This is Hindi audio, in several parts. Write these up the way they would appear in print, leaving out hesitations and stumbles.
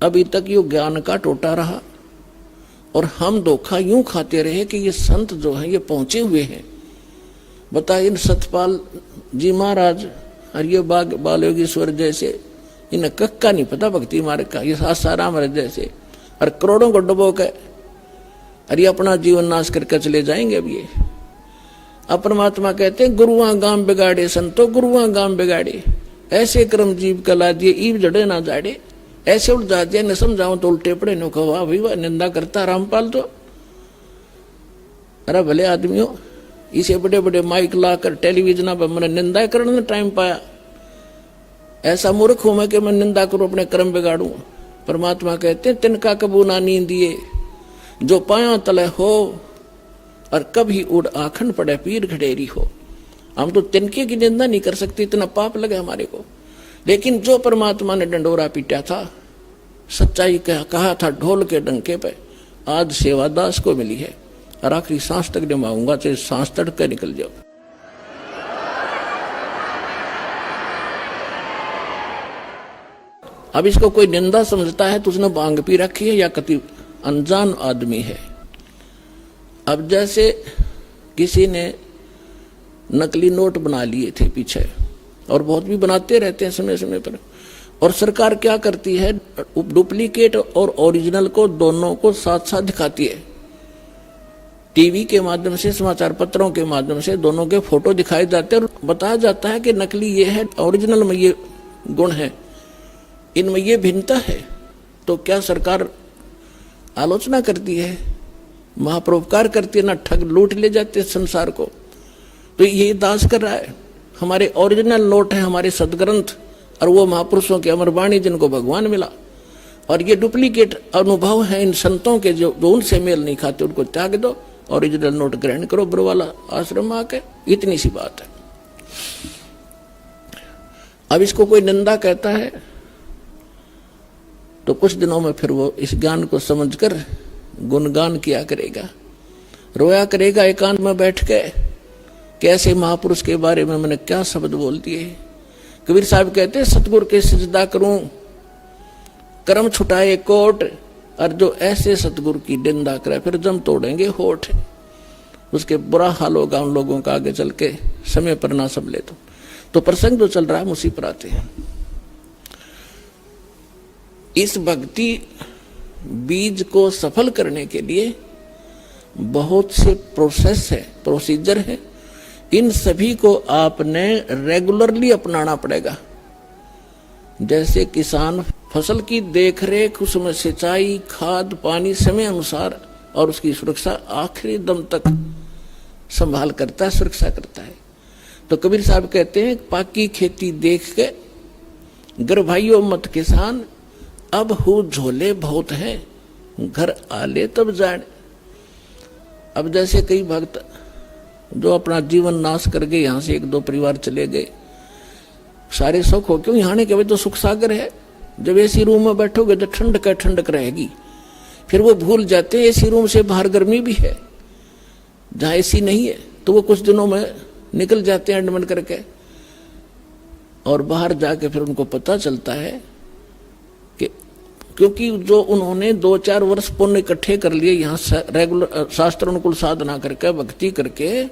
अभी तक यो ज्ञान का टोटा रहा और हम धोखा यूं खाते रहे कि ये संत जो हैं ये पहुंचे हुए हैं। बता, इन सतपाल जी महाराज और ये बाल योगेश्वर जैसे, इन्हें कक्का नहीं पता भक्ति मार्ग का। ये सासाराम महाराज जैसे और करोड़ों को डुबो के और ये अपना जीवन नाश करके चले जाएंगे। अब ये अब परमात्मा कहते हैं गुरुआ गाम बिगाड़े संतो गुरुआ गाम बिगाड़े, ऐसे कर्म जीव कला दिए ईव जड़े ना जाड़े। ऐसे उठ जाते हैं, न समझाओ तो उल्टे पड़े, नो कहो वाह भाई वाह निंदा करता रामपाल तो। अरे भले आदमी हो, इसे बड़े बड़े माइक लाकर टेलीविजन पर मैंने निंदा करने में टाइम पाया। ऐसा मूर्ख हूं मैं कि मैं निंदा करूं, अपने कर्म बिगाड़ू। परमात्मा कहते हैं तिनका कबू ना नींद दिए, जो पाया तले हो और कभी उड़ आखन पड़े पीर खडेरी हो। हम तो तिनके की निंदा नहीं कर सकते, इतना पाप लगे हमारे को। लेकिन जो परमात्मा ने डंडोरा पीटा था, सच्चाई कहा था ढोल के डंके पे, आज सेवादास को मिली है और आखिरी सांस तक निभाऊंगा, चाहे सांस तड़के निकल जाओ। अब इसको कोई निंदा समझता है तो उसने भांग पी रखी है या कति अनजान आदमी है। अब जैसे किसी ने नकली नोट बना लिए थे पीछे, और बहुत भी बनाते रहते हैं समय समय पर, और सरकार क्या करती है, डुप्लीकेट और ओरिजिनल को दोनों को साथ साथ दिखाती है। टीवी के माध्यम से, समाचार पत्रों के माध्यम से दोनों के फोटो दिखाए जाते हैं और बताया जाता है कि नकली ये है, ओरिजिनल में ये गुण है, इनमें ये भिन्नता है। तो क्या सरकार आलोचना करती है, महापरोपकार करती है, ना ठग लूट ले जाते संसार को। तो ये दास कर रहा है। हमारे ओरिजिनल नोट है हमारे सदग्रंथ और वो महापुरुषों की अमर वाणी जिनको भगवान मिला, और ये डुप्लीकेट अनुभव है इन संतों के जो उनसे मेल नहीं खाते, उनको त्याग दो, ओरिजिनल नोट ग्रहण करो ब्रवाला आश्रम में आके। इतनी सी बात है। अब इसको कोई निंदा कहता है तो कुछ दिनों में फिर वो इस ज्ञान को समझकर गुणगान किया करेगा, रोया करेगा एकांत में बैठ के, कैसे महापुरुष के बारे में मैंने क्या शब्द बोल दिए। कबीर साहब कहते हैं सतगुरु के सिजदा करूं कर्म छुटाए कोट, और जो ऐसे सतगुरु की निंदा करे फिर जम तोड़ेंगे होठ। उसके बुरा हाल होगा उन लोगों का आगे चल के, समय पर ना संभले तो प्रसंग जो चल रहा है उसी पर आते हैं। इस भक्ति बीज को सफल करने के लिए बहुत से प्रोसेस है, प्रोसीजर है। इन सभी को आपने रेगुलरली अपनाना पड़ेगा। जैसे किसान फसल की देखरेख, उसमें सिंचाई, खाद, पानी समय अनुसार और उसकी सुरक्षा आखिरी दम तक संभाल करता है, सुरक्षा करता है। तो कबीर साहब कहते हैं पाकी खेती देख के गर भाइयों मत किसान, अब हो झोले बहुत हैं घर आले तब जाने। अब जैसे कई भक्त जो अपना जीवन नाश कर गए, यहां से एक दो परिवार चले गए, सारे सुख हो क्यों, यहाँ के तो सुख सागर है। जब एसी रूम में बैठोगे तो ठंडक रहेगी, फिर वो भूल जाते हैं एसी रूम से बाहर गर्मी भी है। जहाँ एसी नहीं है तो वो कुछ दिनों में निकल जाते हैं एडमिट करके, और बाहर जाके फिर उनको पता चलता है कि क्योंकि जो उन्होंने 2-4 वर्ष पुण्य इकट्ठे कर लिए यहाँ रेगुलर शास्त्र अनुकूल साधना करके, भक्ति करके,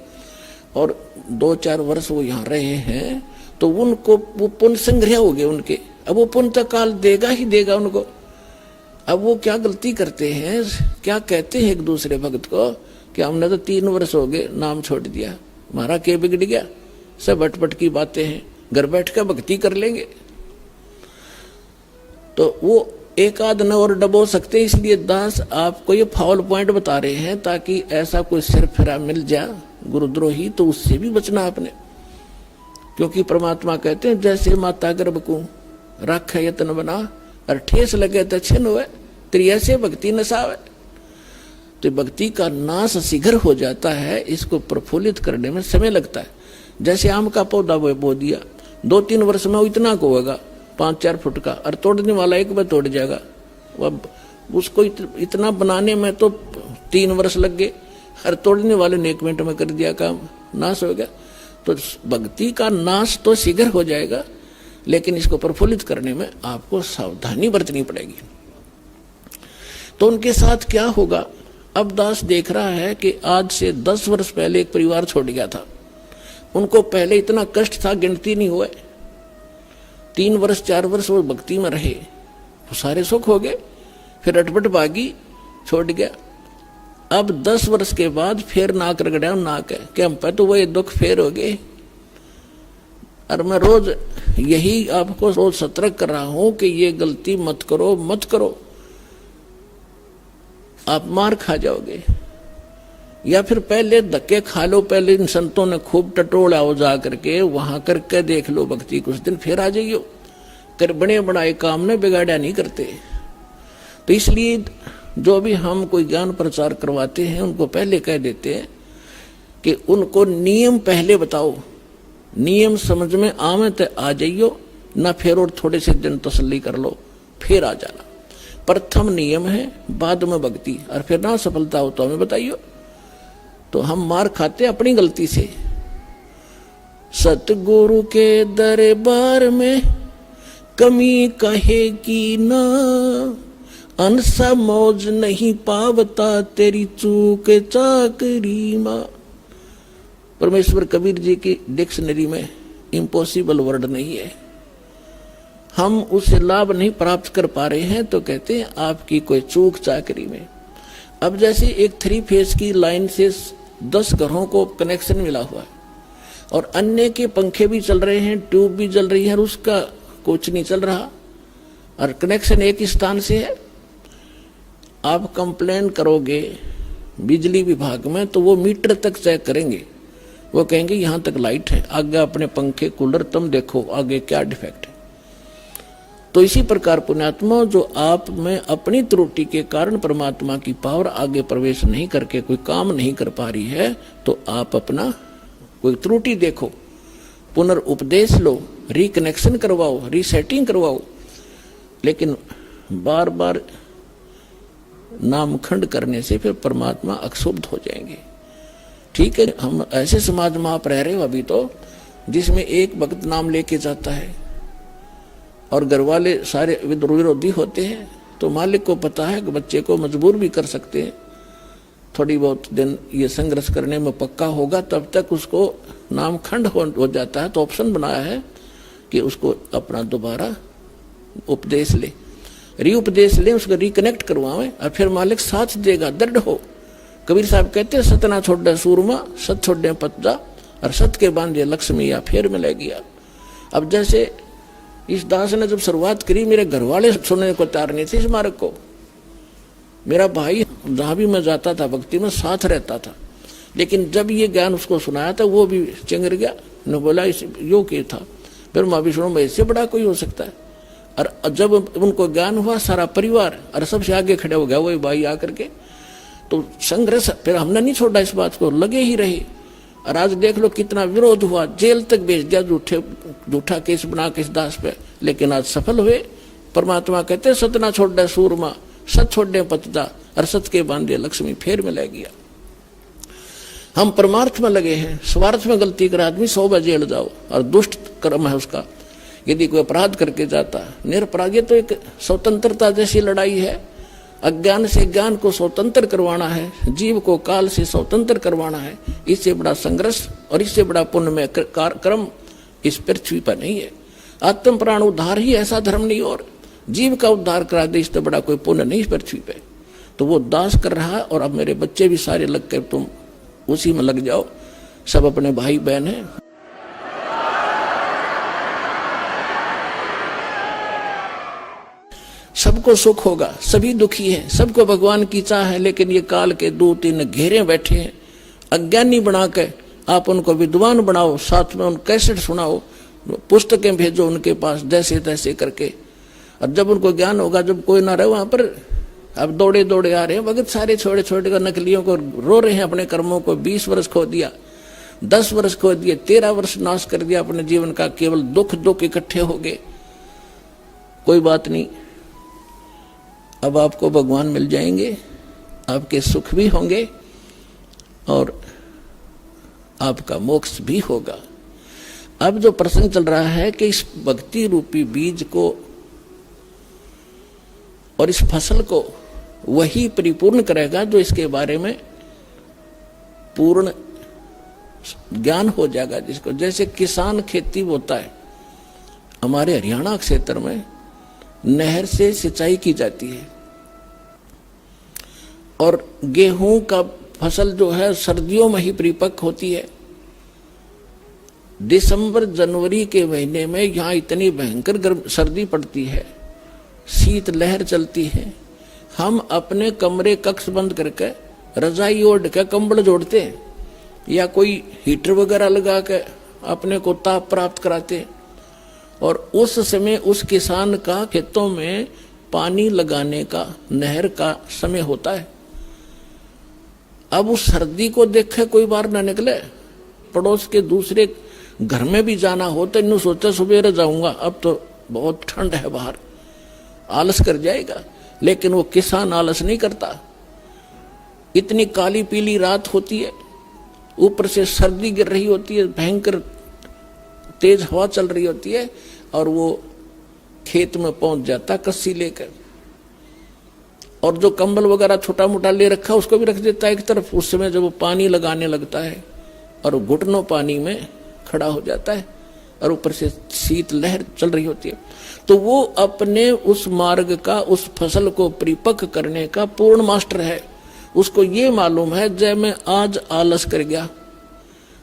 और 2-4 वर्ष वो यहाँ रहे हैं, तो उनको वो पुण्य संग्रह हो गए उनके। अब वो पुण्य तो काल देगा ही देगा उनको। अब वो क्या गलती करते हैं, क्या कहते हैं एक दूसरे भक्त को कि हमने तो 3 वर्ष हो गए नाम छोड़ दिया, हमारा क्या बिगड़ गया, सब भटपट की बातें हैं, घर बैठ कर भक्ति कर लेंगे। तो वो एक आध न और डबो सकते, इसलिए दास आपको ये फाउल पॉइंट बता रहे हैं ताकि ऐसा कोई सिर फिरा मिल जाए गुरुद्रोही तो उससे भी बचना आपने। क्योंकि परमात्मा कहते हैं जैसे माता गर्भ को रख यत्न बना और ठेस लगे तो छिन्न हुए, तेरी ऐसे भक्ति नसावे। तो भक्ति का नाश शीघ्र हो जाता है, इसको प्रफुल्लित करने में समय लगता है। जैसे आम का पौधा वो बो दिया, 2-3 वर्ष में इतना को होगा 5-4 फुट का, और तोड़ने वाला एक बार तोड़ जाएगा। अब उसको इतना बनाने में तो 3 वर्ष लग गए, और तोड़ने वाले ने 1 मिनट में कर दिया काम, नाश हो गया। तो भक्ति का नाश तो शीघ्र हो जाएगा, लेकिन इसको प्रफुल्लित करने में आपको सावधानी बरतनी पड़ेगी। तो उनके साथ क्या होगा? अब दास देख रहा है कि आज से 10 वर्ष पहले एक परिवार छोड़ गया था, उनको पहले इतना कष्ट था गिनती नहीं हुए, 3 वर्ष 4 वर्ष वो भक्ति में रहे, वो सारे सुख हो गए, फिर अटपट भागी छोड़ गया। अब 10 वर्ष के बाद फिर नाक रगड़ा, नाक है कि हम पर तो वही दुख फेर हो गए। और मैं रोज यही आपको रोज सतर्क कर रहा हूं कि ये गलती मत करो, मत करो, आप मार खा जाओगे। या फिर पहले धक्के खा लो, पहले इन संतों ने खूब टटोला हो जा करके वहां करके देख लो भक्ति, कुछ दिन फिर आ जाइयो। कर बड़े बनाए काम ने बिगाड़ा नहीं करते। तो इसलिए जो भी हम कोई ज्ञान प्रचार करवाते हैं उनको पहले कह देते हैं कि उनको नियम पहले बताओ, नियम समझ में आवे तो आ जाइयो, ना फिर और थोड़े से दिन तसल्ली कर लो फिर आ जाना। प्रथम नियम है, बाद में भक्ति, और फिर ना सफलता हो तो हमें बताइयो। तो हम मार खाते अपनी गलती से। सतगुरु के दरबार में कमी कहेगी ना, अनसा मौज नहीं पावता तेरी चूक चाकरी मां। परमेश्वर कबीर जी की डिक्शनरी में इम्पॉसिबल वर्ड नहीं है। हम उससे लाभ नहीं प्राप्त कर पा रहे हैं तो कहते हैं आपकी कोई चूक चाकरी में। अब जैसे एक 3 फेज की लाइन से 10 घरों को कनेक्शन मिला हुआ है और अन्य के पंखे भी चल रहे हैं, ट्यूब भी जल रही है और उसका कुछ नहीं चल रहा, और कनेक्शन एक स्थान से है। आप कंप्लेन करोगे बिजली विभाग में तो वो मीटर तक चेक करेंगे, वो कहेंगे यहां तक लाइट है, आगे अपने पंखे कूलर तुम देखो आगे क्या डिफेक्ट है। तो इसी प्रकार पुण्यात्मा, जो आप में अपनी त्रुटि के कारण परमात्मा की पावर आगे प्रवेश नहीं करके कोई काम नहीं कर पा रही है, तो आप अपना कोई त्रुटि देखो, पुनर्उपदेश लो, रिकनेक्शन करवाओ, रीसेटिंग करवाओ। लेकिन बार बार नामखंड करने से फिर परमात्मा अक्षुब्ध हो जाएंगे। ठीक है, हम ऐसे समाज में आप रह रहे हो अभी तो, जिसमें एक भक्त नाम लेके जाता है और घर वाले सारे विरोधी होते हैं, तो मालिक को पता है कि बच्चे को मजबूर भी कर सकते हैं, थोड़ी बहुत दिन ये संघर्ष करने में पक्का होगा, तब तक उसको नामखंड हो जाता है। तो ऑप्शन बनाया है कि उसको अपना दोबारा उपदेश ले, रीउपदेश ले, उसको रिकनेक्ट करवावे और फिर मालिक साथ देगा, दृढ़ हो। कबीर साहब कहते हैं सतना छोड़े सूरमा, सत छोड़े पतजा, और सत के बांधे लक्ष्मी या फिर मिले गया। अब जैसे इस दास ने जब शुरुआत करी, मेरे घर वाले सुनने को तैयार नहीं थे इस मार्ग को। मेरा भाई जहां भी मैं जाता था भक्ति में साथ रहता था, लेकिन जब ये ज्ञान उसको सुनाया था वो भी चिंगर गया, ने बोला इस योग ये था। फिर मैं भी सुनो, इससे बड़ा कोई हो सकता है। और जब उनको ज्ञान हुआ, सारा परिवार और सबसे आगे खड़े हो गया वही भाई आकर के। तो संघर्ष फिर हमने नहीं छोड़ा, इस बात को लगे ही रहे। और आज देख लो कितना विरोध हुआ, जेल तक भेज दिया झूठा केस बना के इस दास पे, लेकिन आज सफल हुए। परमात्मा कहते सतना छोड़े सूरमा, सत छोड़े पतदा, और सत के बांधे लक्ष्मी फिर मिले गया। हम परमार्थ में लगे हैं, स्वार्थ में गलती कर आदमी 100 बार जेल जाओ, और दुष्ट कर्म है उसका। यदि कोई अपराध करके जाता है निरपराध, ये तो एक स्वतंत्रता जैसी लड़ाई है। अज्ञान से ज्ञान को स्वतंत्र करवाना है, जीव को काल से स्वतंत्र करवाना है। इससे बड़ा संघर्ष और इससे बड़ा पुण्यमय कर्म इस पृथ्वी पर नहीं है। आत्म प्राण उद्धार ही ऐसा धर्म नहीं, और जीव का उद्धार करा दे इससे बड़ा कोई पुण्य नहीं इस पृथ्वी पे। तो वो दास कर रहा है, और अब मेरे बच्चे भी सारे लग कर तुम उसी में लग जाओ, सब अपने भाई बहन हैं। सबको सुख होगा, सभी दुखी हैं, सबको भगवान की चाह है, लेकिन ये काल के 2-3 घेरे बैठे हैं। अज्ञानी बना के आप उनको विद्वान बनाओ, साथ में उन कैसेट सुनाओ, पुस्तकें भेजो उनके पास जैसे तैसे करके। और जब उनको ज्ञान होगा, जब कोई ना रहे वहां पर, अब दौड़े दौड़े आ रहे हैं भगत सारे, छोटे छोटे का नकलियों को रो रहे हैं अपने कर्मों को। 20 वर्ष खो दिया, 10 वर्ष खो दिए, 13 वर्ष नाश कर दिया अपने जीवन का, केवल दुख इकट्ठे हो गए। कोई बात नहीं, अब आपको भगवान मिल जाएंगे, आपके सुख भी होंगे और आपका मोक्ष भी होगा। अब जो प्रसंग चल रहा है कि इस भक्ति रूपी बीज को और इस फसल को वही परिपूर्ण करेगा जो इसके बारे में पूर्ण ज्ञान हो जाएगा जिसको। जैसे किसान खेती बोता है, हमारे हरियाणा क्षेत्र में नहर से सिंचाई की जाती है और गेहूं का फसल जो है सर्दियों में ही परिपक्व होती है। दिसंबर जनवरी के महीने में यहाँ इतनी भयंकर गर्म सर्दी पड़ती है, शीत लहर चलती है, हम अपने कमरे कक्ष बंद करके रजाई ओढ़ के कंबल जोड़ते हैं या कोई हीटर वगैरह लगा के अपने को ताप प्राप्त कराते। और उस समय उस किसान का खेतों में पानी लगाने का नहर का समय होता है। अब उस सर्दी को देखे कोई बाहर ना निकले, पड़ोस के दूसरे घर में भी जाना हो तो इन्हों सोचा सुबह जाऊंगा, अब तो बहुत ठंड है बाहर, आलस कर जाएगा। लेकिन वो किसान आलस नहीं करता। इतनी काली पीली रात होती है, ऊपर से सर्दी गिर रही होती है, भयंकर तेज हवा चल रही होती है और वो खेत में पहुंच जाता कस्सी लेकर, और जो कंबल वगैरह छोटा मोटा ले रखा उसको भी रख देता है एक तरफ। उस समय जब वो पानी लगाने लगता है और घुटनों पानी में खड़ा हो जाता है और ऊपर से शीत लहर चल रही होती है, तो वो अपने उस मार्ग का, उस फसल को परिपक्व करने का पूर्ण मास्टर है। उसको ये मालूम है जब मैं आज आलस कर गया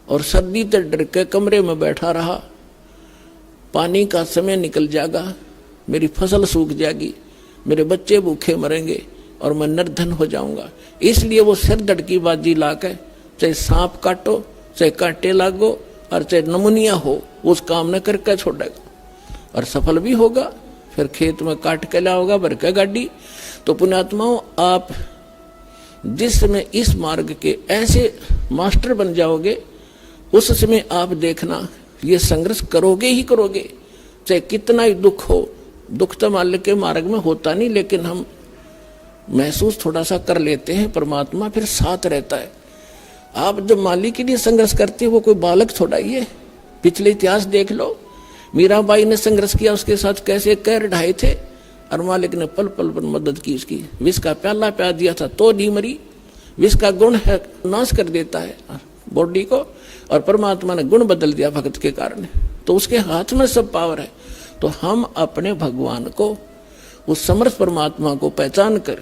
और सर्दी से डर के कमरे में बैठा रहा, पानी का समय निकल जाएगा, मेरी फसल सूख जाएगी, मेरे बच्चे भूखे मरेंगे और मैं निर्धन हो जाऊंगा। इसलिए वो सिर धड़की बाजी लाके चाहे सांप काटो, चाहे कांटे लागो और चाहे नमुनिया हो, उस काम न करके छोड़ेगा और सफल भी होगा। फिर खेत में काट के लाओगा भर के गाड़ी। तो पुण्यात्माओं, आप जिस समय इस मार्ग के ऐसे मास्टर बन जाओगे, उस समय आप देखना ये संघर्ष करोगे ही करोगे, चाहे कितना ही दुख हो। दुख तो मालिक के मार्ग में होता नहीं, लेकिन हम महसूस थोड़ा सा कर लेते हैं, परमात्मा फिर साथ रहता है। आप जब मालिक के लिए संघर्ष करते हो, वो कोई बालक थोड़ा ही है। पिछले इतिहास देख लो, मीराबाई ने संघर्ष किया, उसके साथ कैसे कैर ढाए थे और मालिक ने पल पल पर मदद की उसकी। विष का प्याला प्यार दिया था तो नहीं मरी। विष का गुण है, नाश कर देता है बॉडी को, और परमात्मा ने गुण बदल दिया भक्त के कारण। तो उसके हाथ में सब पावर है। तो हम अपने भगवान को, उस समर्थ परमात्मा को पहचान कर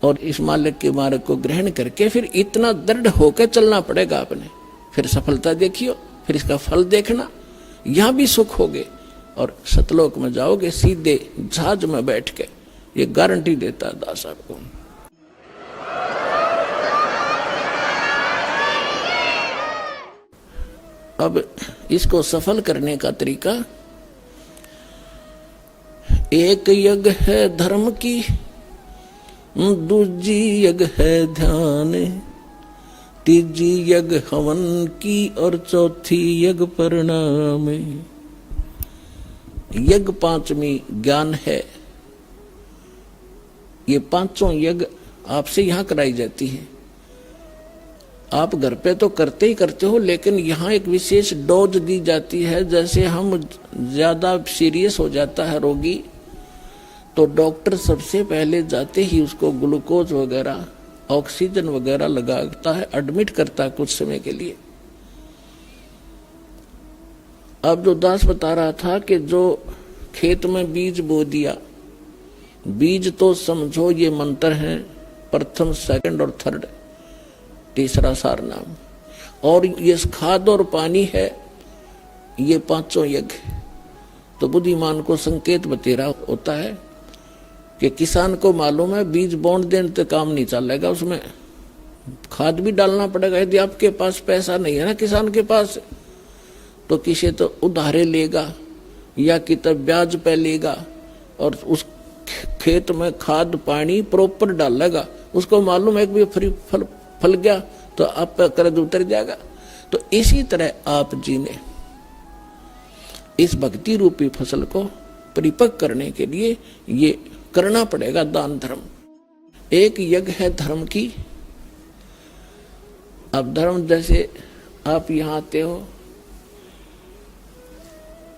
और इस मालिक के मार्ग को ग्रहण करके फिर इतना दृढ़ होकर चलना पड़ेगा अपने। फिर सफलता देखियो, फिर इसका फल देखना, यहां भी सुख होगे और सतलोक में जाओगे सीधे जहाज में बैठ के। ये गारंटी देता है दास आपको। अब इसको सफल करने का तरीका, एक यज्ञ है धर्म की, दूजी यज्ञ है ध्यान, तीजी यज्ञ हवन की और चौथी यज्ञ परिणाम। यज्ञ पांचवी ज्ञान है। ये पांचों यज्ञ आपसे यहां कराई जाती है। आप घर पे तो करते ही करते हो, लेकिन यहाँ एक विशेष डोज दी जाती है। जैसे हम ज्यादा सीरियस हो जाता है रोगी, तो डॉक्टर सबसे पहले जाते ही उसको ग्लूकोज वगैरह, ऑक्सीजन वगैरह लगाता है, एडमिट करता है कुछ समय के लिए। अब जो दास बता रहा था कि जो खेत में बीज बो दिया, बीज तो समझो ये मंत्र है, प्रथम, सेकंड और थर्ड, तीसरा सार नाम, और ये खाद और पानी है, ये पांचों यज्ञ। तो बुद्धिमान को संकेत बतेरा होता है कि किसान को मालूम है बीज बोंड देने तो काम नहीं चलेगा, उसमें खाद भी डालना पड़ेगा। यदि आपके पास पैसा नहीं है ना किसान के पास, तो किसी तो उधारे लेगा या कितना ब्याज पे लेगा और उस खेत में खाद पानी प्रॉपर डालेगा। उसको मालूम है कि भी फ्री फल गया तो आप पर कर्ज उतर जाएगा। तो इसी तरह आप जी ने इस भक्ति रूपी फसल को परिपक्व करने के लिए ये करना पड़ेगा दान धर्म। एक यज्ञ है धर्म की। अब धर्म, जैसे आप यहाँ आते हो,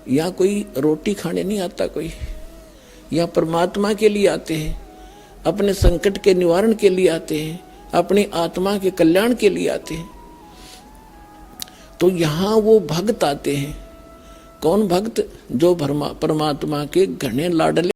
यहाँ कोई रोटी खाने नहीं आता, कोई यहाँ परमात्मा के लिए आते हैं। अपने संकट के निवारण के लिए आते हैं, अपनी आत्मा के कल्याण के लिए आते हैं। तो यहां वो भक्त आते हैं। कौन भक्त? जो परमात्मा के घने लाडले